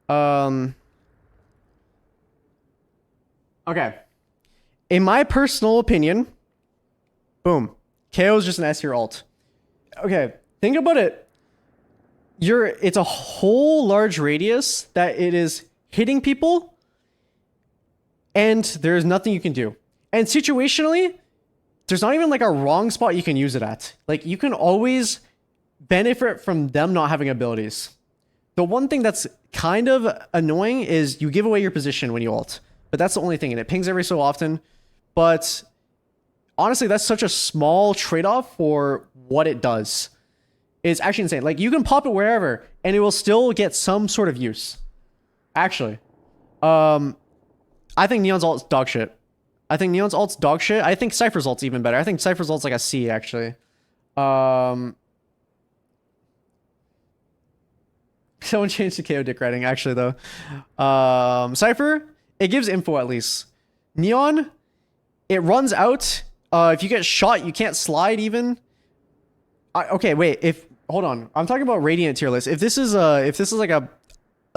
Um, okay. In my personal opinion, boom, KO is just an S tier alt. Okay, think about it. It's a whole large radius that it is hitting people, and there's nothing you can do. And situationally, there's not even like a wrong spot you can use it at. Like you can always benefit from them not having abilities. The one thing that's kind of annoying is you give away your position when you ult, but that's the only thing, and it pings every so often. But honestly, that's such a small trade-off for what it does. It's actually insane. Like you can pop it wherever, and it will still get some sort of use. Actually, I think Neon's alt's dog shit. I think Neon's alt's dog shit. I think Cypher's alt's even better. I think Cypher's alt's like a C actually. Someone changed the KO dick writing actually though. Cypher, it gives info at least. Neon, it runs out. If you get shot, you can't slide even. Okay, wait. Hold on, I'm talking about Radiant tier list. If this is like a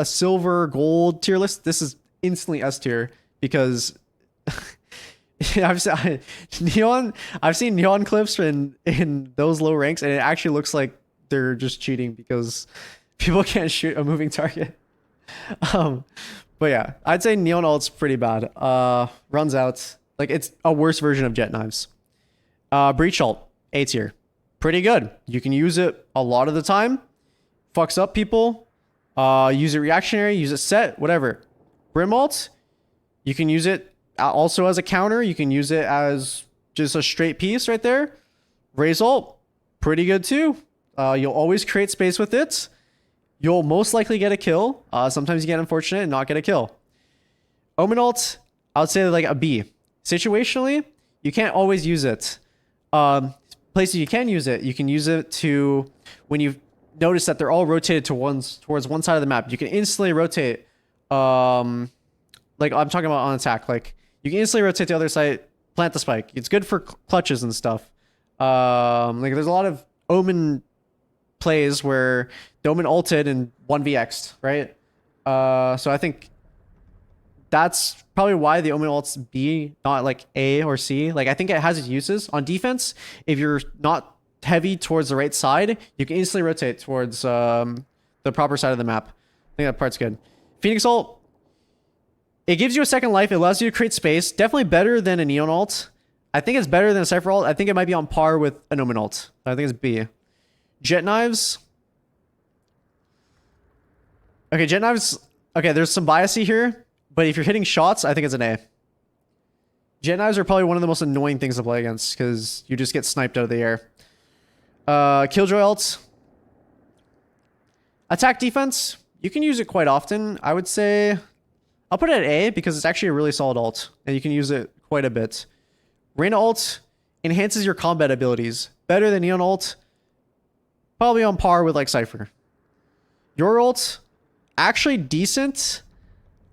silver gold tier list, this is instantly S tier because I've seen Neon clips in those low ranks, and it actually looks like they're just cheating because people can't shoot a moving target. But yeah, I'd say Neon ult's pretty bad. Runs out. Like it's a worse version of Jet Knives. Breach ult, A tier. Pretty good. You can use it a lot of the time. Fucks up people. Use it reactionary, use it set, whatever. Brim ult, you can use it also as a counter. You can use it as just a straight piece right there. Raze ult, pretty good too. You'll always create space with it. You'll most likely get a kill. Sometimes you get unfortunate and not get a kill. Omen ult, I would say like a B. Situationally, you can't always use it. Places you can use it, you can use it to when you notice that they're all rotated towards one side of the map. You can instantly rotate. Like I'm talking about on attack. Like you can instantly rotate to the other side, plant the spike. It's good for clutches and stuff. Like there's a lot of Omen plays where the Omen ulted and 1vx'd, right? So I think that's probably why the Omen ult's B, not like A or C. Like I think it has its uses on defense. If you're not heavy towards the right side, you can instantly rotate towards the proper side of the map. I think that part's good. Phoenix ult, it gives you a second life. It allows you to create space. Definitely better than a Neon ult. I think it's better than a Cypher ult. I think it might be on par with an Omen ult. I think it's B. Jet Knives. Okay, Jet Knives. Okay, there's some biasy here, but if you're hitting shots, I think it's an A. Jet Knives are probably one of the most annoying things to play against because you just get sniped out of the air. Killjoy ult. Attack defense, you can use it quite often. I would say I'll put it at A because it's actually a really solid ult and you can use it quite a bit. Reyna ult enhances your combat abilities. Better than Neon ult. Probably on par with like Cypher. Your ult, actually decent.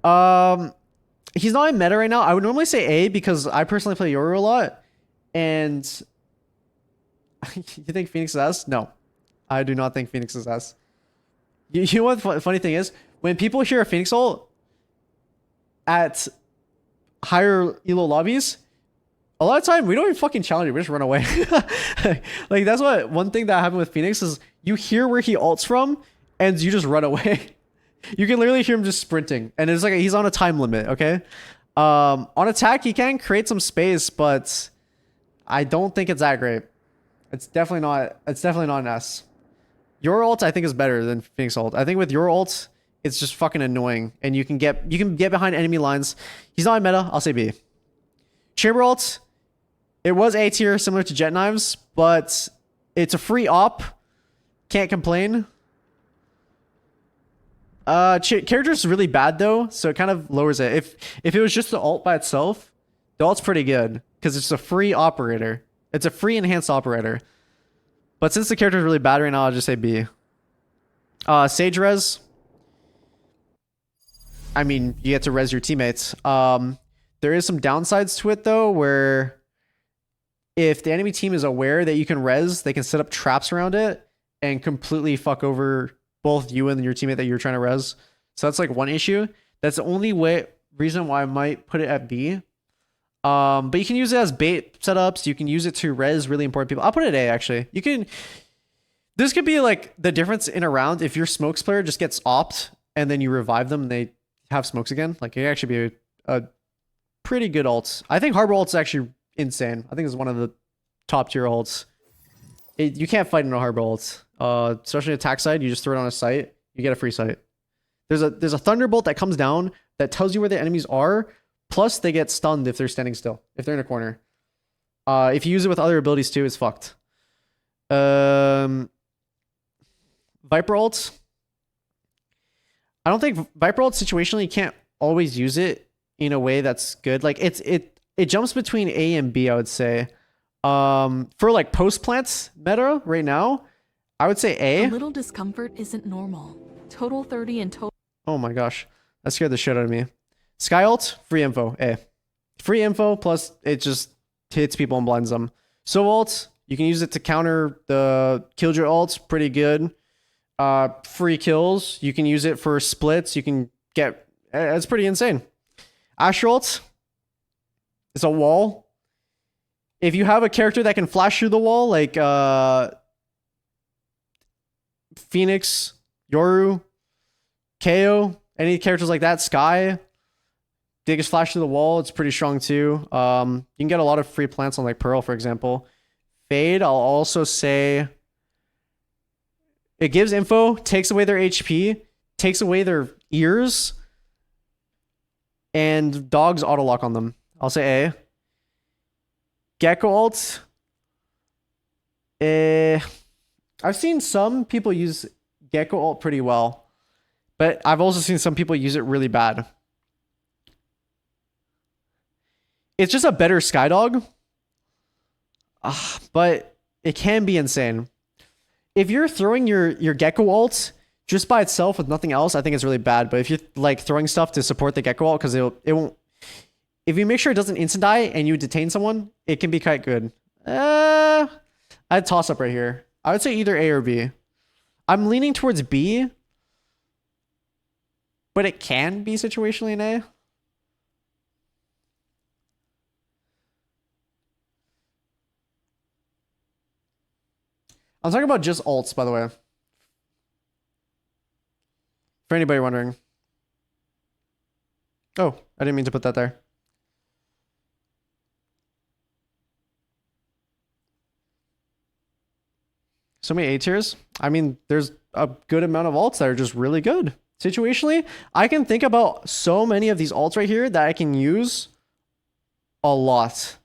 He's not in meta right now. I would normally say A because I personally play Yoru a lot. And you think Phoenix is S? No. I do not think Phoenix is S. You know what the funny thing is? When people hear a Phoenix ult at higher elo lobbies, a lot of time we don't even fucking challenge it. We just run away. Like that's what one thing that happened with Phoenix is you hear where he ults from and you just run away. You can literally hear him just sprinting and it's like he's on a time limit. Okay. On attack, he can create some space, but I don't think it's that great. It's definitely not an S. Your ult I think is better than Phoenix ult. I think with your ult, it's just fucking annoying and you can get behind enemy lines. He's not in meta. I'll say B. Chamber ult, it was A tier similar to Jet Knives, but it's a free op. Can't complain. Character's really bad though, so it kind of lowers it. If it was just the ult by itself, the ult's pretty good because it's a free operator. It's a free enhanced operator. But since the character's really bad right now, I'll just say B. Sage res. I mean, you get to res your teammates. There is some downsides to it though, where if the enemy team is aware that you can res, they can set up traps around it and completely fuck over both you and your teammate that you're trying to res. So that's like one issue. That's the only reason why I might put it at B. But you can use it as bait setups. You can use it to res really important people. I'll put it at A actually. You can. This could be like the difference in a round if your smokes player just gets opt and then you revive them and they have smokes again. Like it could actually be a pretty good ult. I think Harbor ult's actually insane. I think it's one of the top tier ults. You can't fight in a Harbor ult. Especially attack side, you just throw it on a site, you get a free site. There's a Thunderbolt that comes down that tells you where the enemies are. Plus, they get stunned if they're standing still, if they're in a corner. If you use it with other abilities too, it's fucked. Viper ult. I don't think Viper ult situationally you can't always use it in a way that's good. Like it jumps between A and B, I would say. For like post plants meta right now, I would say A. A little discomfort isn't normal. Total 30 and total. Oh my gosh, that scared the shit out of me. Sky ult, free info, A. Free info, plus it just hits people and blinds them. So ult, you can use it to counter the Killjoy ult, pretty good. Free kills, you can use it for splits, you can get, it's pretty insane. Asher ult, it's a wall. If you have a character that can flash through the wall, like Phoenix, Yoru, KO, any characters like that, Sky, they just flash through the wall. It's pretty strong too. You can get a lot of free plants on like Pearl, for example. Fade, I'll also say it gives info, takes away their HP, takes away their ears, and dogs auto lock on them. I'll say A. Gecko ult. I've seen some people use Gecko ult pretty well, but I've also seen some people use it really bad. It's just a better Skydog, but it can be insane. If you're throwing your Gecko ult just by itself with nothing else, I think it's really bad. But if you're like throwing stuff to support the Gecko ult, because it won't. If you make sure it doesn't instant die and you detain someone, it can be quite good. I'd toss up right here. I would say either A or B. I'm leaning towards B, but it can be situationally an A. I'm talking about just ults, by the way. For anybody wondering. Oh, I didn't mean to put that there. So many A tiers. I mean, there's a good amount of ults that are just really good. Situationally, I can think about so many of these ults right here that I can use a lot.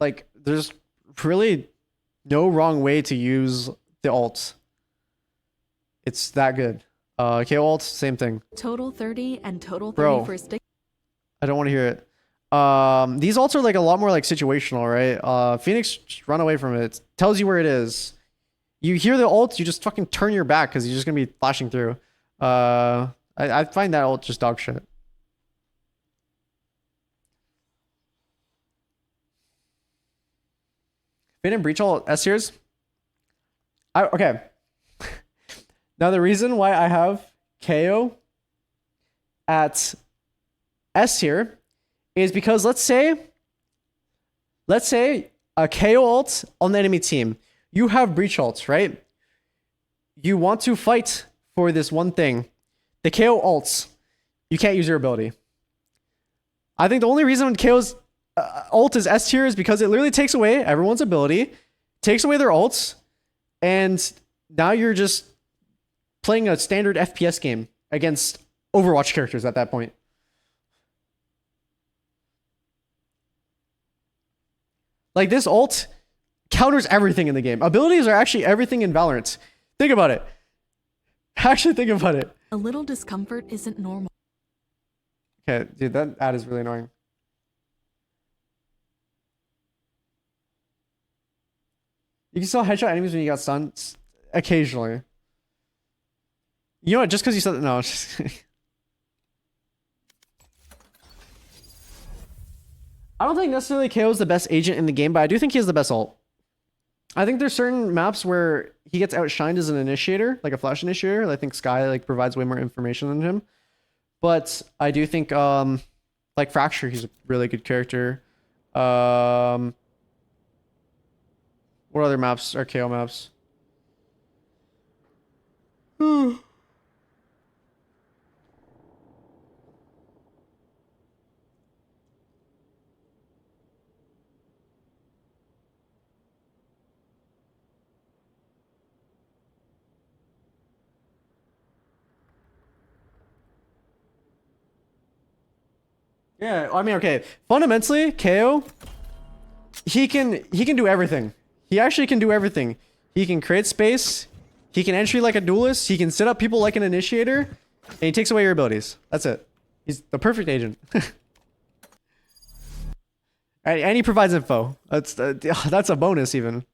Like, there's really no wrong way to use the ults. It's that good. KO ult, same thing. Total 30 and total 30 Bro, for stick. I don't want to hear it. These ults are like a lot more like situational, right? Phoenix, just run away from it. It tells you where it is. You hear the ult, you just fucking turn your back because you're just gonna be flashing through. I find that ult just dog shit. Fit and breach ult S tiers. Okay. Now the reason why I have KO at S tier is because let's say a KO ult on the enemy team. You have breach ults, right? You want to fight for this one thing. The KO ults. You can't use your ability. I think the only reason KO's ult is S tier is because it literally takes away everyone's ability, takes away their ults, and now you're just playing a standard FPS game against Overwatch characters at that point. Like, this ult counters everything in the game. Abilities are actually everything in Valorant. Think about it. Actually think about it. A little discomfort isn't normal. Okay, dude, that ad is really annoying. You can still headshot enemies when you got stunned? Occasionally. You know what, just because you said that, no. I don't think necessarily KO is the best agent in the game, but I do think he has the best ult. I think there's certain maps where he gets outshined as an initiator, like a flash initiator. I think Sky like provides way more information than him. But I do think like Fracture, he's a really good character. What other maps are KO maps? Yeah, I mean, okay. Fundamentally, KO, he can do everything. He actually can do everything. He can create space. He can entry like a duelist. He can set up people like an initiator, and he takes away your abilities. That's it. He's the perfect agent. And he provides info. That's a bonus even.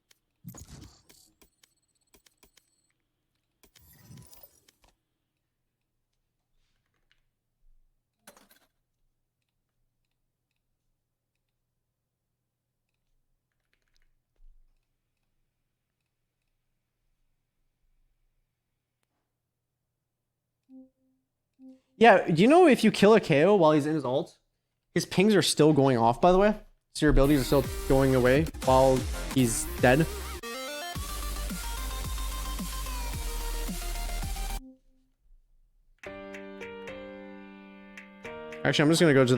Yeah, do you know if you kill a KO while he's in his ult, his pings are still going off, by the way? So your abilities are still going away while he's dead? Actually, I'm just gonna go to the